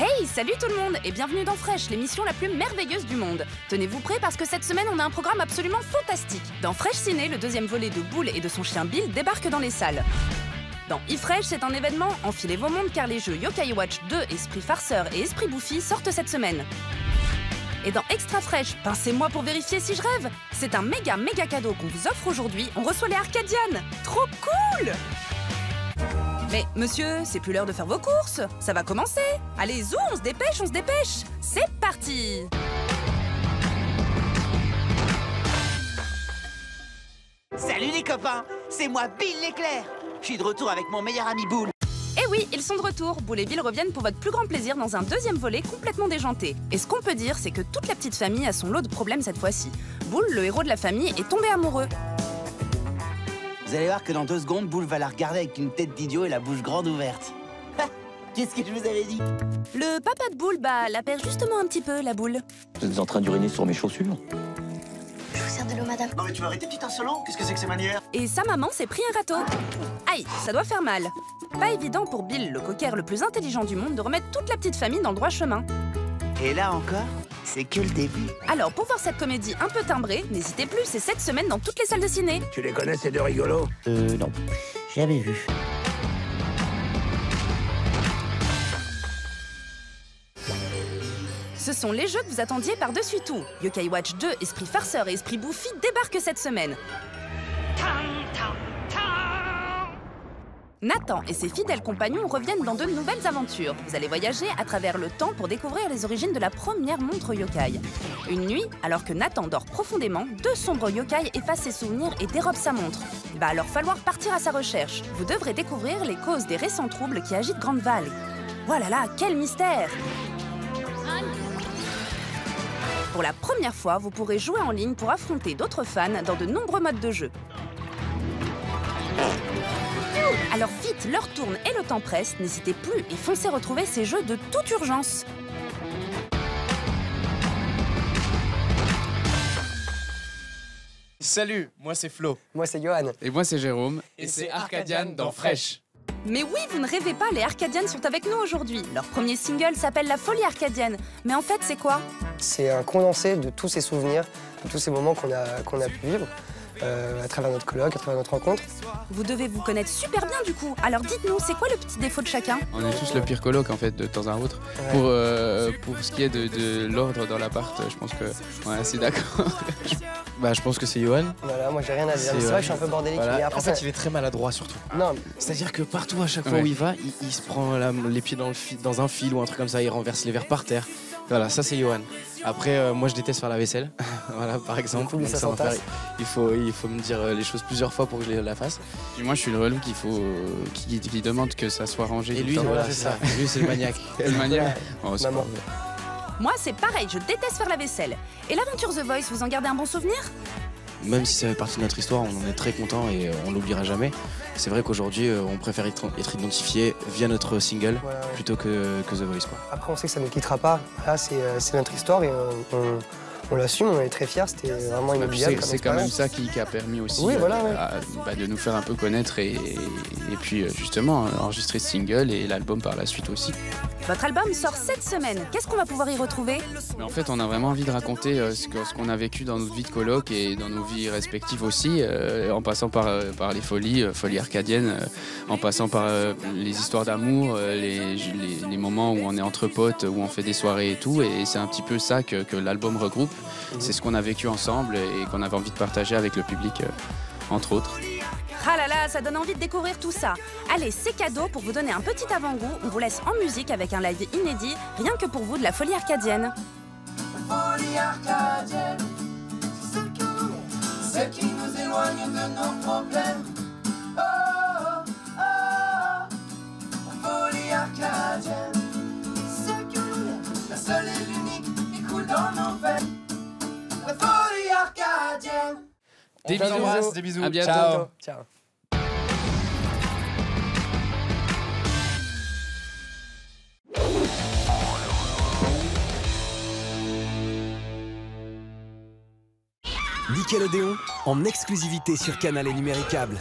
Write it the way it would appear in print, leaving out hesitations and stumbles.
Hey, salut tout le monde et bienvenue dans Fresh, l'émission la plus merveilleuse du monde. Tenez-vous prêts parce que cette semaine, on a un programme absolument fantastique. Dans Fresh Ciné, le deuxième volet de Boule et de son chien Bill débarque dans les salles. Dans eFresh, c'est un événement, enfilez vos montres car les jeux Yokai Watch 2, Esprit Farceur et Esprit Bouffi sortent cette semaine. Et dans Extra Fresh, pincez-moi pour vérifier si je rêve. C'est un méga cadeau qu'on vous offre aujourd'hui. On reçoit les Arcadian. Trop cool! Mais monsieur, c'est plus l'heure de faire vos courses. Ça va commencer. Allez, zou, on se dépêche. C'est parti! Salut les copains, c'est moi Bill l'éclair. Je suis de retour avec mon meilleur ami Boule. Eh oui, ils sont de retour. Boule et Bill reviennent pour votre plus grand plaisir dans un deuxième volet complètement déjanté. Et ce qu'on peut dire, c'est que toute la petite famille a son lot de problèmes cette fois-ci. Boule, le héros de la famille, est tombé amoureux. Vous allez voir que dans 2 secondes, Boule va la regarder avec une tête d'idiot et la bouche grande ouverte. Qu'est-ce que je vous avais dit? Le papa de Boule, la perd justement un petit peu, la Boule. Vous êtes en train d'uriner sur mes chaussures. Je vous sers de l'eau, madame. Non mais tu vas arrêter, petit insolent. Qu'est-ce que c'est que ces manières? Et sa maman s'est pris un râteau. Aïe, ça doit faire mal. Pas évident pour Bill, le cocker le plus intelligent du monde, de remettre toute la petite famille dans le droit chemin. Et là encore, c'est que le début. Alors, pour voir cette comédie un peu timbrée, n'hésitez plus, c'est cette semaine dans toutes les salles de ciné. Tu les connais ces deux rigolos? Non, j'avais vu. Ce sont les jeux que vous attendiez par-dessus tout. Yokai Watch 2, Esprit Farceur et Esprit Bouffi débarquent cette semaine. Nathan et ses fidèles compagnons reviennent dans de nouvelles aventures. Vous allez voyager à travers le temps pour découvrir les origines de la première montre yokai. Une nuit, alors que Nathan dort profondément, 2 sombres yokai effacent ses souvenirs et dérobent sa montre. Il va alors falloir partir à sa recherche. Vous devrez découvrir les causes des récents troubles qui agitent Grande Valley. Voilà là, quel mystère! Pour la première fois, vous pourrez jouer en ligne pour affronter d'autres fans dans de nombreux modes de jeu. Alors vite, l'heure tourne et le temps presse, n'hésitez plus et foncez retrouver ces jeux de toute urgence. Salut, moi c'est Flo. Moi c'est Johan. Et moi c'est Jérôme. Et c'est Arcadian dans Fresh. Mais oui, vous ne rêvez pas, les Arcadian sont avec nous aujourd'hui. Leur premier single s'appelle La Folie Arcadienne. Mais en fait, c'est quoi? C'est un condensé de tous ces souvenirs, de tous ces moments qu'on a pu vivre à travers notre colloque, à travers notre rencontre. Vous devez vous connaître super bien du coup. Alors dites-nous, c'est quoi le petit défaut de chacun? On est tous le pire coloc en fait de temps à autre. Ouais. Pour ce qui est de l'ordre dans l'appart, je pense que on est assez d'accord. Je pense que c'est Johan. Voilà, moi j'ai rien à dire. C'est vrai que je suis un peu bordélique. Voilà. Mais après, en fait, il est très maladroit surtout. Non. C'est-à-dire que partout, à chaque fois où il va, il se prend les pieds dans un fil ou un truc comme ça, il renverse les verres par terre. Voilà, ça c'est Johan. Après, moi je déteste faire la vaisselle. Voilà, par exemple. Donc, il faut me dire les choses plusieurs fois pour que je la fasse. Et moi je suis le relou qui demande que ça soit rangé. Et lui, voilà, c'est ça. Lui, c'est le maniaque. Le maniaque. Oh, maman. Moi, c'est pareil, je déteste faire la vaisselle. Et l'aventure The Voice, vous en gardez un bon souvenir? Même si ça fait partie de notre histoire, on en est très content et on l'oubliera jamais. C'est vrai qu'aujourd'hui, on préfère être identifié via notre single plutôt que The Voice, quoi. Après, on sait que ça ne nous quittera pas. Là, c'est notre histoire et on l'assume, on est très fiers. C'était vraiment inoubliable. C'est quand même ça qui a permis aussi de nous faire un peu connaître et puis justement enregistrer ce single et l'album par la suite aussi. Votre album sort cette semaine. Qu'est-ce qu'on va pouvoir y retrouver? Mais en fait, on a vraiment envie de raconter ce qu'on a vécu dans notre vie de coloc et dans nos vies respectives aussi, en passant par les folies arcadiennes, en passant par les histoires d'amour, les moments où on est entre potes, où on fait des soirées et tout. Et c'est un petit peu ça que l'album regroupe. C'est ce qu'on a vécu ensemble et qu'on avait envie de partager avec le public, entre autres. Ah là là, ça donne envie de découvrir tout ça. Allez, c'est cadeau pour vous donner un petit avant-goût. On vous laisse en musique avec un live inédit, rien que pour vous, de la folie arcadienne. La folie arcadienne, ce qui nous éloigne de nos problèmes. Oh, oh, oh, la folie arcadienne, ce que nous aime, la seule et l'unique qui coule dans nos veines. La folie arcadienne. Des bisous. À bientôt. Ciao. Ciao. Nickelodeon, en exclusivité sur Canal et Numéricable.